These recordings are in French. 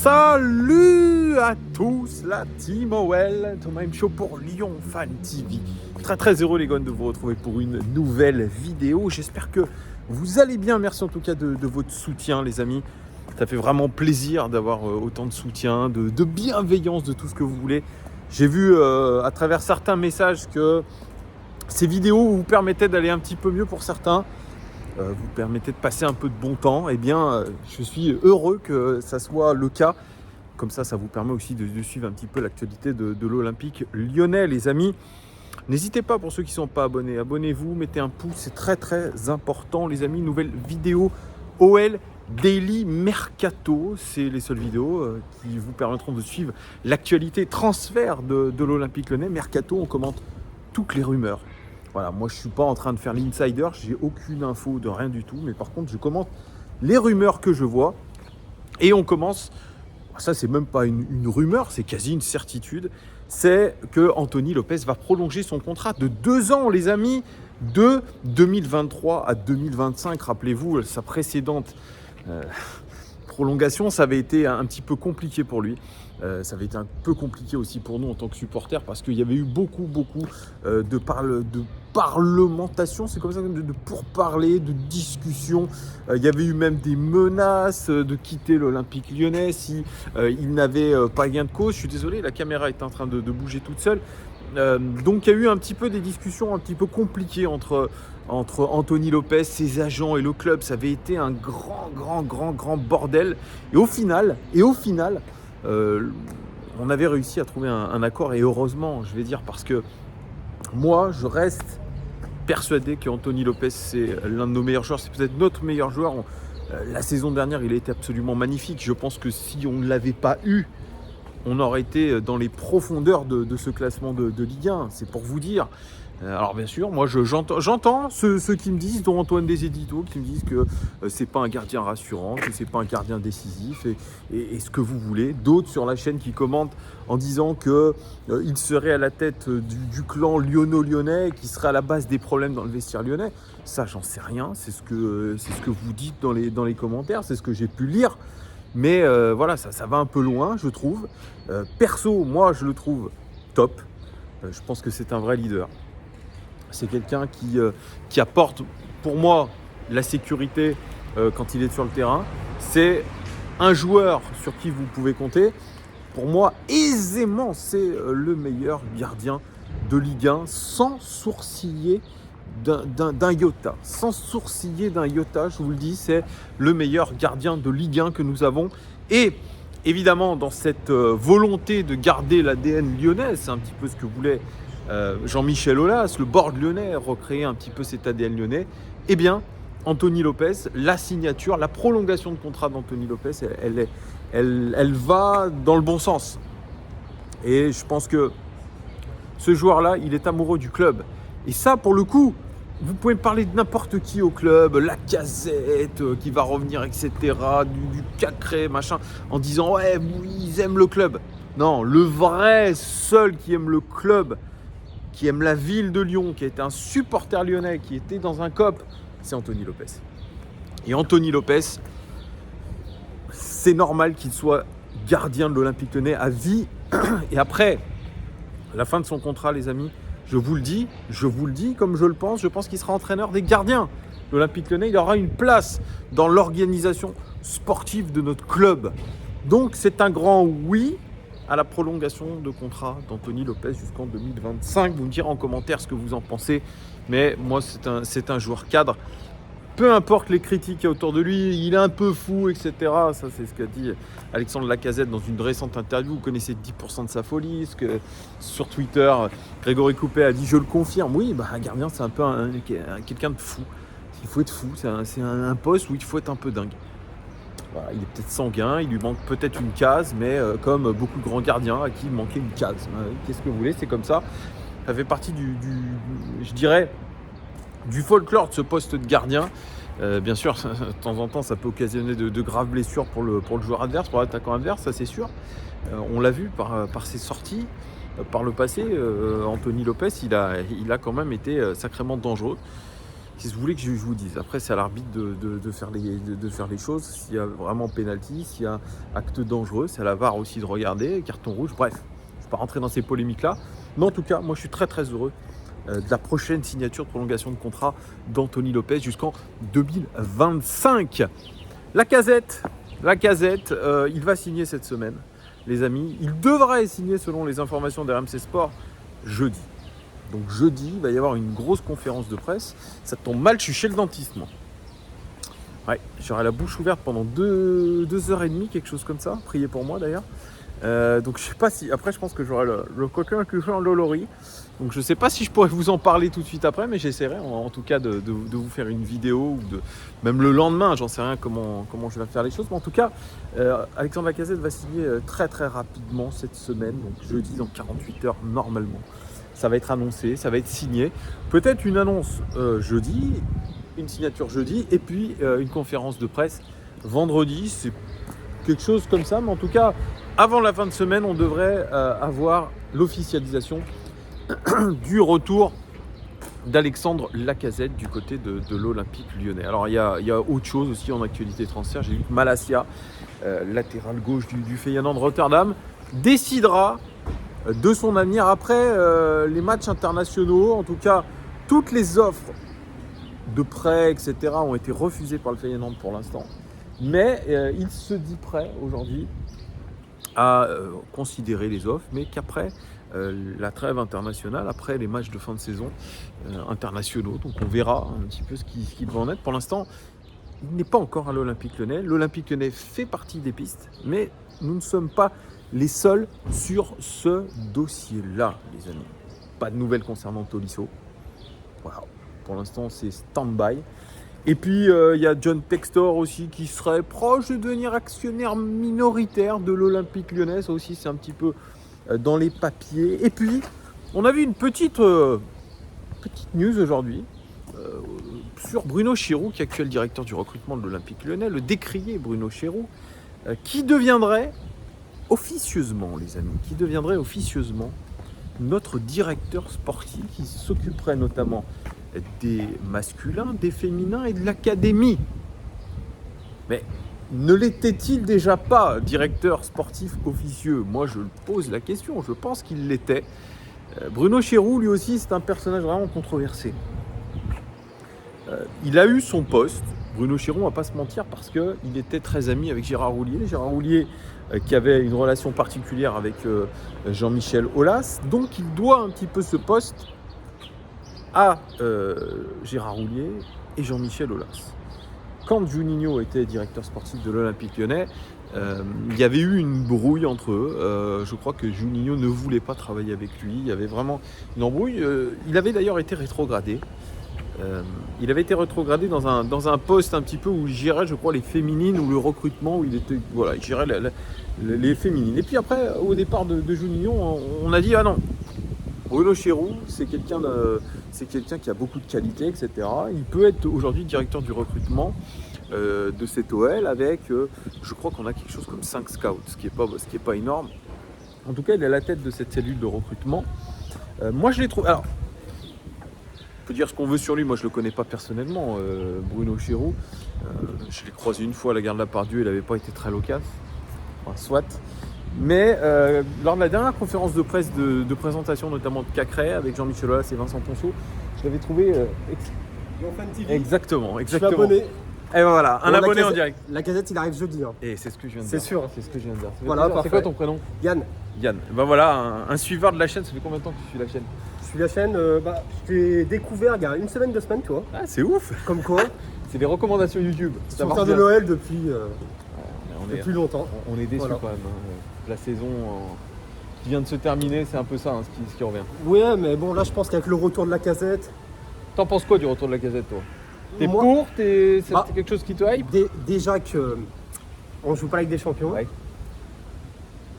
Salut à tous, la team OL, Thomas M Show pour Lyon Fan TV. Très heureux les gars de vous retrouver pour une nouvelle vidéo. J'espère que vous allez bien. Merci en tout cas de votre soutien les amis. Ça fait vraiment plaisir d'avoir autant de soutien, de bienveillance, de tout ce que vous voulez. J'ai vu à travers certains messages que ces vidéos vous permettaient d'aller un petit peu mieux pour certains. Vous permettez de passer un peu de bon temps, eh bien, je suis heureux que ça soit le cas. Comme ça vous permet aussi de suivre un petit peu l'actualité de l'Olympique lyonnais, les amis. N'hésitez pas, pour ceux qui ne sont pas abonnés, abonnez-vous, mettez un pouce, c'est très important, les amis. Nouvelle vidéo OL Daily Mercato, c'est les seules vidéos qui vous permettront de suivre l'actualité transfert de l'Olympique lyonnais. Mercato, on commente toutes les rumeurs. Voilà, moi je ne suis pas en train de faire l'insider, j'ai aucune info de rien du tout, mais par contre je commente les rumeurs que je vois et on commence, ça c'est même pas une rumeur, c'est quasi une certitude, c'est que Anthony Lopes va prolonger son contrat de 2 ans les amis, de 2023 à 2025, rappelez-vous sa précédente prolongation, ça avait été un petit peu compliqué pour lui. Ça avait été un peu compliqué aussi pour nous en tant que supporters parce qu'il y avait eu beaucoup de parlementation, c'est comme ça, de pourparlers, de discussions. Il y avait eu même des menaces de quitter l'Olympique lyonnais si il n'avait pas gain de cause. Je suis désolé, la caméra est en train de bouger toute seule. Donc il y a eu un petit peu des discussions un petit peu compliquées entre Anthony Lopes, ses agents et le club. Ça avait été un grand bordel. Et au final, on avait réussi à trouver un accord. Et heureusement, je vais dire, parce que moi, je reste persuadé qu'Anthony Lopes, c'est l'un de nos meilleurs joueurs. C'est peut-être notre meilleur joueur. La saison dernière, il a été absolument magnifique. Je pense que si on ne l'avait pas eu, on aurait été dans les profondeurs de ce classement de Ligue 1, c'est pour vous dire. Alors bien sûr, moi j'entends ceux qui me disent, dont Antoine des Éditos, qui me disent que c'est pas un gardien rassurant, que c'est pas un gardien décisif et ce que vous voulez. D'autres sur la chaîne qui commentent en disant qu'il serait à la tête du clan lyonnais, qui serait à la base des problèmes dans le vestiaire lyonnais. Ça, j'en sais rien, c'est ce que vous dites dans les commentaires, c'est ce que j'ai pu lire. Mais voilà, ça va un peu loin, je trouve. Perso, moi, je le trouve top. Je pense que c'est un vrai leader. C'est quelqu'un qui apporte, pour moi, la sécurité quand il est sur le terrain. C'est un joueur sur qui vous pouvez compter. Pour moi, aisément, c'est le meilleur gardien de Ligue 1, sans sourciller d'un iota. Sans sourciller d'un iota, je vous le dis, c'est le meilleur gardien de Ligue 1 que nous avons. Et évidemment, dans cette volonté de garder l'ADN lyonnais, c'est un petit peu ce que voulait Jean-Michel Aulas, le board lyonnais, recréer un petit peu cet ADN lyonnais. Eh bien, Anthony Lopes, la signature, la prolongation de contrat d'Anthony Lopes, elle va dans le bon sens. Et je pense que ce joueur-là, il est amoureux du club. Et ça, pour le coup, vous pouvez me parler de n'importe qui au club, Lacazette qui va revenir, etc., du Cacré, machin, en disant « Ouais, ils aiment le club ». Non, le vrai seul qui aime le club, qui aime la ville de Lyon, qui était un supporter lyonnais, qui était dans un COP, c'est Anthony Lopes. Et Anthony Lopes, c'est normal qu'il soit gardien de l'Olympique lyonnais à vie. Et après la fin de son contrat, les amis, je vous le dis comme je pense qu'il sera entraîneur des gardiens de l'Olympique lyonnais. Il aura une place dans l'organisation sportive de notre club. Donc c'est un grand oui à la prolongation de contrat d'Anthony Lopes jusqu'en 2025. Vous me direz en commentaire ce que vous en pensez. Mais moi, c'est un joueur cadre. Peu importe les critiques qu'il y a autour de lui, il est un peu fou, etc. Ça, c'est ce qu'a dit Alexandre Lacazette dans une récente interview. Vous connaissez 10% de sa folie. Ce que, sur Twitter, Grégory Coupet a dit « Je le confirme ». Oui, un gardien, c'est un peu quelqu'un de fou. Il faut être fou. C'est un poste où il faut être un peu dingue. Voilà, il est peut-être sanguin, il lui manque peut-être une case, mais comme beaucoup de grands gardiens à qui il manquait une case. Qu'est-ce que vous voulez, c'est comme ça. Ça fait partie je dirais, du folklore de ce poste de gardien. Bien sûr, de temps en temps, ça peut occasionner de graves blessures pour le joueur adverse, pour l'attaquant adverse, ça c'est sûr. On l'a vu par ses sorties. Par le passé, Anthony Lopes, il a quand même été sacrément dangereux. Qu'est-ce que vous voulez que je vous dise? Après, c'est à l'arbitre de faire les choses. S'il y a vraiment pénalty, s'il y a acte dangereux, c'est à la VAR aussi de regarder, carton rouge. Bref, je ne vais pas rentrer dans ces polémiques-là. Mais en tout cas, moi, je suis très très heureux de la prochaine signature de prolongation de contrat d'Anthony Lopez jusqu'en 2025. Lacazette, il va signer cette semaine, les amis. Il devrait signer, selon les informations d'RMC Sport, jeudi. Donc jeudi, il va y avoir une grosse conférence de presse. Ça tombe mal, je suis chez le dentiste, moi. Ouais, j'aurai la bouche ouverte pendant 2h30, quelque chose comme ça. Priez pour moi, d'ailleurs. Donc je sais pas si... Après, je pense que j'aurai le coquin qui fait en lolorie. Donc je sais pas si je pourrais vous en parler tout de suite après, mais j'essaierai en tout cas de vous faire une vidéo, ou même le lendemain, j'en sais rien comment je vais faire les choses. Mais en tout cas, Alexandre Lacazette va signer très très rapidement cette semaine, donc jeudi dans 48 heures normalement. Ça va être annoncé, ça va être signé. Peut-être une annonce jeudi, une signature jeudi, et puis une conférence de presse vendredi. C'est quelque chose comme ça, mais en tout cas, avant la fin de semaine, on devrait avoir l'officialisation du retour d'Alexandre Lacazette du côté de l'Olympique Lyonnais. Alors il y a autre chose aussi en actualité transfert. J'ai vu que Malacia, latéral gauche du Feyenoord de Rotterdam, décidera de son avenir après les matchs internationaux. En tout cas, toutes les offres de prêt, etc. ont été refusées par le Feyenoord pour l'instant. Mais il se dit prêt aujourd'hui à considérer les offres, mais qu'après la trêve internationale, après les matchs de fin de saison internationaux, donc on verra un petit peu ce qui va en être. Pour l'instant, il n'est pas encore à l'Olympique Lyonnais. L'Olympique Lyonnais fait partie des pistes, mais nous ne sommes pas les seuls sur ce dossier-là, les amis. Pas de nouvelles concernant Tolisso. Voilà. Pour l'instant, c'est stand-by. Et puis, il y a John Textor aussi qui serait proche de devenir actionnaire minoritaire de l'Olympique Lyonnais. Ça aussi, c'est un petit peu dans les papiers. Et puis, on a vu une petite news aujourd'hui sur Bruno Chéroux, qui est actuel directeur du recrutement de l'Olympique Lyonnais, le décrié Bruno Chéroux, qui deviendrait officieusement, les amis, notre directeur sportif, qui s'occuperait notamment des masculins, des féminins et de l'académie. Mais ne l'était-il déjà pas directeur sportif officieux? Moi, je pose la question, je pense qu'il l'était. Bruno Chéroux, lui aussi, c'est un personnage vraiment controversé. Il a eu son poste, Bruno Chéroux, on va pas se mentir, parce qu'il était très ami avec Gérard Houllier. Gérard Houllier qui avait une relation particulière avec Jean-Michel Aulas. Donc il doit un petit peu ce poste à Gérard Houllier et Jean-Michel Aulas. Quand Juninho était directeur sportif de l'Olympique Lyonnais, il y avait eu une brouille entre eux. Je crois que Juninho ne voulait pas travailler avec lui. Il y avait vraiment une embrouille. Il avait d'ailleurs été rétrogradé. Il avait été rétrogradé dans un poste un petit peu où il gérait, je crois, les féminines ou le recrutement, où il gérait les féminines. Et puis après, au départ de Juninho, on a dit ah non, Bruno Chéroux, c'est quelqu'un qui a beaucoup de qualités, etc. Il peut être aujourd'hui directeur du recrutement de cette OL avec, je crois qu'on a quelque chose comme 5 scouts, ce qui est pas énorme. En tout cas, il est à la tête de cette cellule de recrutement. Moi, je l'ai trouvé. Alors, on peut dire ce qu'on veut sur lui, moi je le connais pas personnellement, Bruno Chéroux. Je l'ai croisé une fois à la gare de la Pardieu, il n'avait pas été très loquace, enfin, soit. Mais lors de la dernière conférence de presse de présentation, notamment de Cacré, avec Jean-Michel Aulas et Vincent Ponceau, je l'avais trouvé... Exactement. Je suis abonné. Et voilà, un abonné en direct. Lacazette, il arrive jeudi. Hein. Et c'est ce que je viens de dire. C'est sûr. Voilà, c'est quoi ton prénom? Yann. Ben voilà, un suiveur de la chaîne. Ça fait combien de temps que tu suis la chaîne? Je suis la chaîne, je t'ai découvert il y a une semaine, 2 semaines, tu vois. Ah, c'est ouf. Comme quoi. C'est des recommandations YouTube. Souvenir de Noël depuis longtemps. On est déçus quand même. La saison qui vient de se terminer, c'est un peu ça ce qui revient. Ouais, mais bon, là je pense qu'avec le retour de Lacazette... T'en penses quoi du retour de Lacazette, toi? T'es pour? C'est quelque chose qui te hype? Déjà que on joue pas avec des champions. Ouais.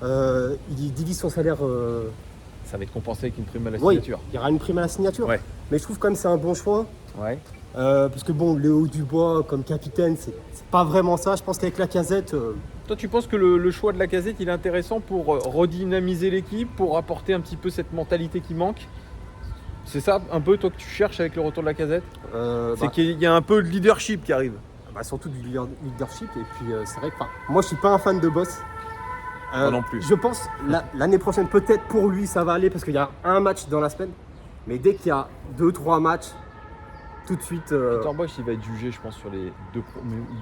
Il divise son salaire. Ça va être compensé avec une prime à la signature. Il y aura une prime à la signature. Ouais. Mais je trouve quand même que c'est un bon choix. Ouais. Parce que bon, Léo Dubois comme capitaine, c'est pas vraiment ça. Je pense qu'avec Lacazette... Toi, tu penses que le choix de Lacazette, il est intéressant pour redynamiser l'équipe, pour apporter un petit peu cette mentalité qui manque? C'est ça un peu toi que tu cherches avec le retour de la Casette? C'est Bah, qu'il y a un peu de leadership qui arrive. surtout du leadership. Et puis c'est vrai que moi je suis pas un fan de Boss. Moi non plus. Je pense l'année prochaine, peut-être pour lui ça va aller parce qu'il y a un match dans la semaine. Mais dès qu'il y a 2-3 matchs, tout de suite. Peter Bosch, il va être jugé, je pense, sur les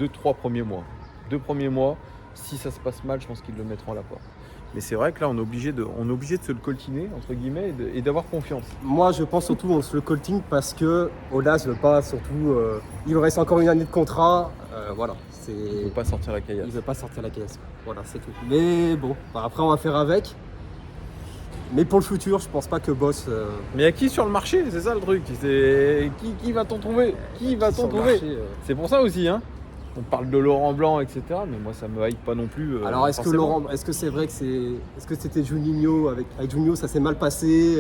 2-3 premiers mois. 2 premiers mois, si ça se passe mal, je pense qu'ils le mettront à la porte. Mais c'est vrai que là, on est obligé de se le coltiner, entre guillemets, et d'avoir confiance. Moi je pense surtout on se le colting parce que Olas veut pas surtout. Il lui reste encore une année de contrat. Voilà. Il ne veut pas sortir la caillasse. Il veut pas sortir la caillasse. Voilà, c'est tout. Mais bon, après on va faire avec. Mais pour le futur, je pense pas que Boss. Mais il y a qui sur le marché? C'est ça le truc. C'est... Qui va t'en trouver? Qui va t'en sur le trouver? marché, C'est pour ça aussi, hein. On parle de Laurent Blanc, etc. Mais moi, ça me hype pas non plus. Alors est-ce forcément. que c'est vrai que est-ce que c'était Juninho avec Juninho ça s'est mal passé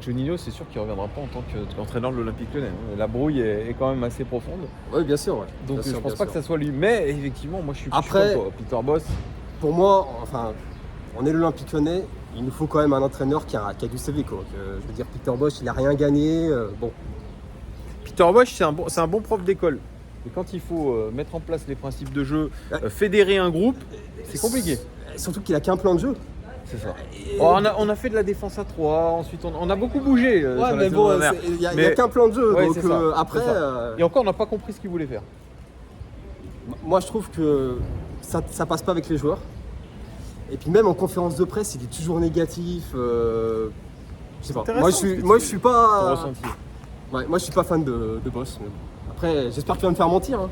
Juninho, c'est sûr qu'il ne reviendra pas en tant qu'entraîneur de l'Olympique Lyonnais. La brouille est quand même assez profonde. Oui, bien sûr. Ouais. Donc Bien je sûr, pense bien pas que sûr. ça soit lui. Mais effectivement, moi je suis Après- comme toi. Peter Bosz. Pour moi, enfin, on est l'Olympique Lyonnais. Il nous faut quand même un entraîneur qui a du CV quoi. Je veux dire, Peter Bosch, il a rien gagné. Bon, Peter Bosz, c'est un bon prof d'école. Et quand il faut mettre en place les principes de jeu, fédérer un groupe, c'est compliqué. surtout qu'il a qu'un plan de jeu. C'est ça. Et- Oh, on a fait de la défense à 3, ensuite on a beaucoup bougé. Sur la Ouais, mais saison bon, dernière. il n'y a Mais- qu'un plan de jeu. Ouais, donc c'est ça, après, c'est ça. Et encore, on n'a pas compris ce qu'il voulait faire. moi je trouve que ça passe pas avec les joueurs. Et puis même en conférence de presse, il est toujours négatif. Je sais pas. intéressant, Moi ce que je tu- suis Ton pas. ressenti. Ouais, moi je suis pas fan de Boss. Mais bon. Après, j'espère qu'il va me faire mentir. Hein.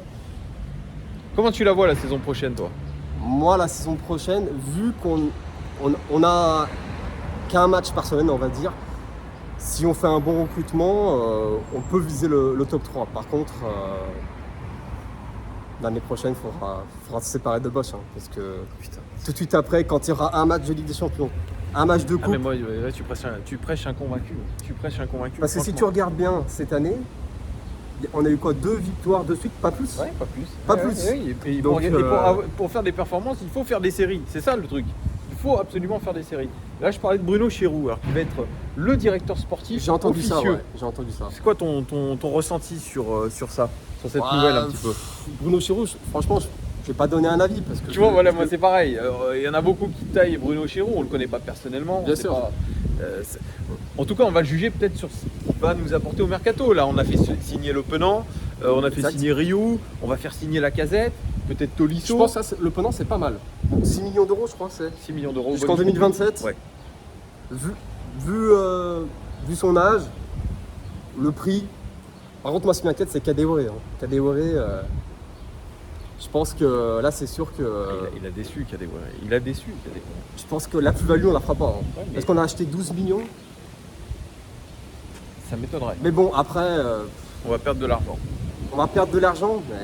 Comment tu la vois la saison prochaine, toi? Moi, la saison prochaine, vu qu'on a qu'un match par semaine, on va dire, si on fait un bon recrutement, on peut viser le top 3. Par contre, l'année prochaine, il faudra se séparer de Bosch. Hein, parce que tout de suite après, quand il y aura un match de Ligue des Champions, un match de Ah, coupe, mais moi, là, tu prêches un convaincu. Tu prêches un convaincu. parce que si tu franchement. regardes bien cette année, on a eu quoi, 2 victoires de suite, pas plus. Ouais, pas plus. Pas Ouais, plus. ouais, et Donc, pour faire des performances, il faut faire des séries. C'est ça le truc. Il faut absolument faire des séries. Là, je parlais de Bruno Chéroux, alors, qui va être le directeur sportif J'ai entendu ça. officieux. Ouais, j'ai entendu ça. C'est quoi ton ressenti sur ça, sur cette Ouais, nouvelle un petit peu? Bruno Chéroux, franchement, je vais pas donner un avis parce que Tu vois, voilà, moi c'est pareil. Il y en a beaucoup qui taillent Bruno Chéroux, on le connaît pas personnellement. Bien c'est sûr. pas- en tout cas, on va le juger peut-être sur ce qu'il va nous apporter au mercato. Là, on a fait signer Le Penant, on a fait Exact. signer Rioux, on va faire signer La Casette, peut-être Je Tolisso. pense que le Penant, c'est pas mal. 6 millions d'euros, je crois, c'est. 6 millions d'euros. Jusqu'en 2027. Ouais. Vu son âge, le prix. Par contre, moi, ce qui m'inquiète, c'est Kadewere. Hein. Kadewere, je pense que là, c'est sûr que. Il a déçu Kadewere. Il a déçu Kadewere. Je pense que la plus-value, on la fera pas. Hein. Ouais, mais Parce qu'on a acheté 12 millions. ça m'étonnerait. Mais bon, après, On va perdre de l'argent. on va perdre de l'argent. Mais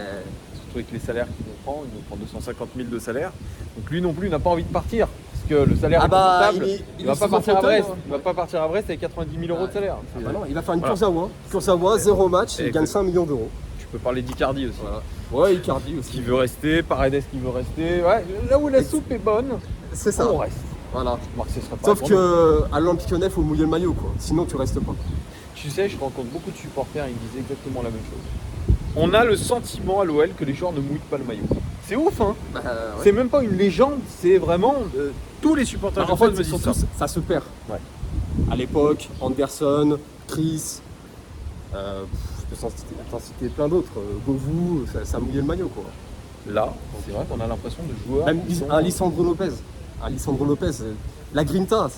Surtout avec les salaires qu'il nous prend. Il nous prend 250 000 de salaire. Donc lui non plus n'a pas envie de partir. Parce que le salaire Ah est bah, confortable. il va est pas sous partir à fauteuil, Brest. hein. Il va pas partir à Brest avec 90 000 euros de salaire. ah bah non, il va faire une Voilà. Kurzawa. Kurzawa, 0 match, Et il gagne que- 5 millions d'euros. Tu peux parler d'Icardi aussi. Voilà. Ouais, Icardi aussi. Qui veut rester, Paredes qui veut rester. Ouais, là où la soupe est bonne, C'est ça. on reste. Voilà. Bon, ce sera pas Sauf pour nous. que à l'Olympique Lyonnais, faut mouiller le maillot, quoi. Sinon, tu restes pas. Tu sais, je rencontre beaucoup de supporters, ils me disent exactement la même chose. On a le sentiment à l'OL que les joueurs ne mouillent pas le maillot. C'est ouf, hein. Ouais. C'est même pas une légende, c'est vraiment tous les supporters En de me fait, disent surtout, ça. ça se perd. Ouais. À l'époque, Anderson, Chris, je peux t'en citer plein d'autres. Govou, ça mouillait le maillot, quoi. Là, c'est vrai qu'on a l'impression de joueurs. Même qui sont- un Lisandro Lopez. La grinta,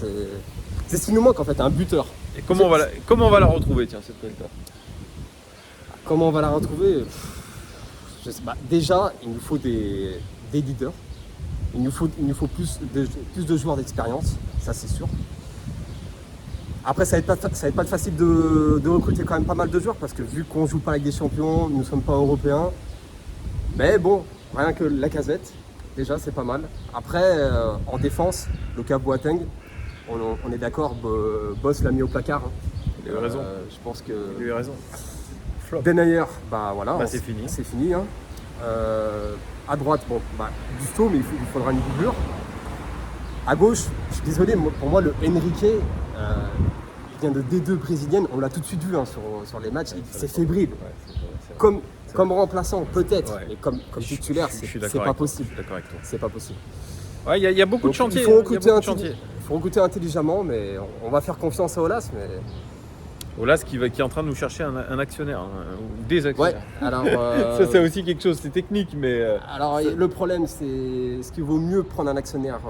c'est ce qui nous manque, en fait, un buteur. Et comment on va la retrouver, tiens, cette résultat? Comment on va la retrouver? Je sais pas. Déjà, il nous faut des leaders. Il nous faut plus de joueurs d'expérience, ça c'est sûr. Après, ça va être pas facile de recruter quand même pas mal de joueurs parce que vu qu'on joue pas avec des champions, nous ne sommes pas européens. Mais bon, rien que la Casette, déjà c'est pas mal. Après, en défense, Lucas Boateng, on est d'accord, Boss l'a mis au placard. Hein. Il a eu raison. Je pense que. Il a eu raison. Flop. Denayer, bah voilà, Bah, c'est fini. C'est fini. Hein. À droite, bon, bah, Gusto, mais il faudra une doublure. À gauche, je suis désolé, pour moi, le Enrique, vient de D2 brésilienne, on l'a tout de suite vu hein, sur les matchs, c'est fébrile. Ouais, c'est vrai. Comme remplaçant, peut-être, Ouais. mais comme titulaire, Je suis c'est d'accord pas avec toi, possible. je suis d'accord avec toi. C'est pas possible. Ouais, il y a beaucoup de Donc, chantiers. Il faut hein, recruter, beaucoup de chantiers. intelligemment, mais on va faire confiance à Aulas. Mais... Olas qui est en train de nous chercher un actionnaire, hein, ou des Ouais, actionnaires. alors, Ça, c'est aussi quelque chose, c'est technique, mais alors le problème, c'est est-ce qu'il vaut mieux prendre un actionnaire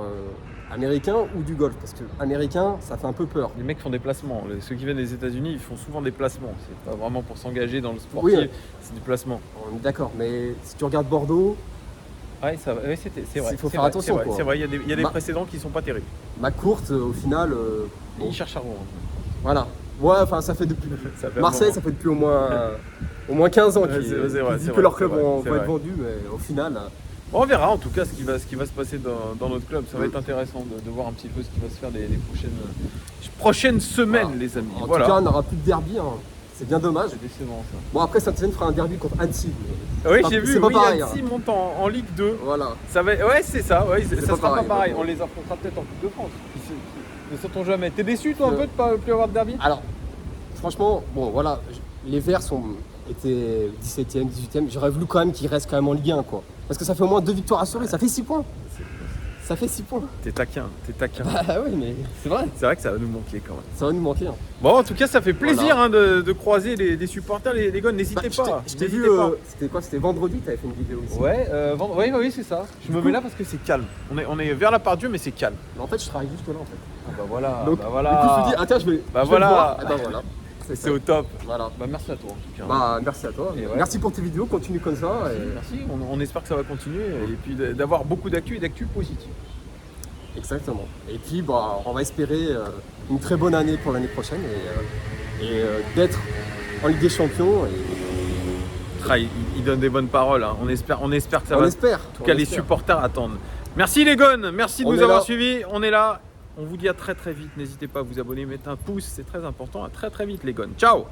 américain ou du golf? Parce que américain, ça fait un peu peur. les mecs font des placements. Ceux qui viennent des États-Unis, ils font souvent des placements. C'est pas vraiment pour s'engager dans le sportif, Oui. c'est du placement. On est d'accord, mais si tu regardes Bordeaux, Ouais, c'est vrai. Il faut c'est faire vrai, attention, C'est vrai, quoi. c'est vrai, il y a des Ma- précédents qui sont pas terribles. McCourt, au final, bon, Ils cherchent à revendre. voilà. Ouais, enfin, ça fait depuis. Ça fait un Marseille, moment. ça fait depuis au moins 15 ans Ouais, qu'ils c'est vrai, qu'ils c'est disent vrai, que leurs c'est clubs vrai, vont c'est être vrai. vendus, mais au final, Bon, on verra en tout cas ce qui va se passer dans notre club. Ça va être intéressant de voir un petit peu ce qui va se faire les prochaines semaines, voilà. les amis. En Voilà. tout cas, on n'aura plus de derby. Hein. C'est bien dommage. C'est décevant ça. Bon, après, Saint-Etienne fera un derby contre Annecy. Oui, pas- j'ai vu, c'est pas oui, pareil, Annecy monte en Ligue 2. Voilà. Ça va, ouais, c'est ça, ouais, ça pas sera pareil, pas pareil. donc, On les affrontera peut-être en Coupe de France. Ne sait-on jamais. T'es déçu toi un Euh. peu de pas plus avoir de derby? Alors, franchement, bon, voilà. Les Verts étaient 17e, 18e. J'aurais voulu quand même qu'ils restent quand même en Ligue 1, quoi. Parce que ça fait au moins 2 victoires assurées. Ça fait 6 points. Ça fait 6 points. T'es taquin. Ah oui, mais c'est vrai. C'est vrai que ça va nous manquer quand même. Ça va nous manquer. Hein. Bon, en tout cas, ça fait plaisir Voilà. hein, de croiser des supporters, les gars. N'hésitez pas. Je t'ai vu, N'hésitez pas. c'était quoi? C'était vendredi, t'avais fait une vidéo aussi. Ouais, oui, c'est ça. Je me mets là parce que c'est calme. On est vers la part Dieu, mais c'est calme. Mais en fait, je travaille juste là, en fait. Ah bah voilà. Donc, bah voilà. du coup, je me dis, ah tiens, je vais Bah le voilà. voir. Et bah voilà. C'est au top. Voilà. Bah merci à toi en tout cas. Bah, merci à toi. Et ouais. Merci pour tes vidéos, continue comme ça. Et... Merci. On espère que ça va continuer et puis d'avoir beaucoup d'actu et d'actu positive. Exactement. Et puis, bah, on va espérer une très bonne année pour l'année prochaine et d'être en Ligue des Champions. Et... Ah, il donne des bonnes paroles. Hein. On espère que ça on va. espère. En tout cas, les supporters attendent. Merci les gones, merci de On nous est avoir là. suivis. On est là. On vous dit à très très vite. N'hésitez pas à vous abonner, mettre un pouce, c'est très important. À très très vite les gones. Ciao.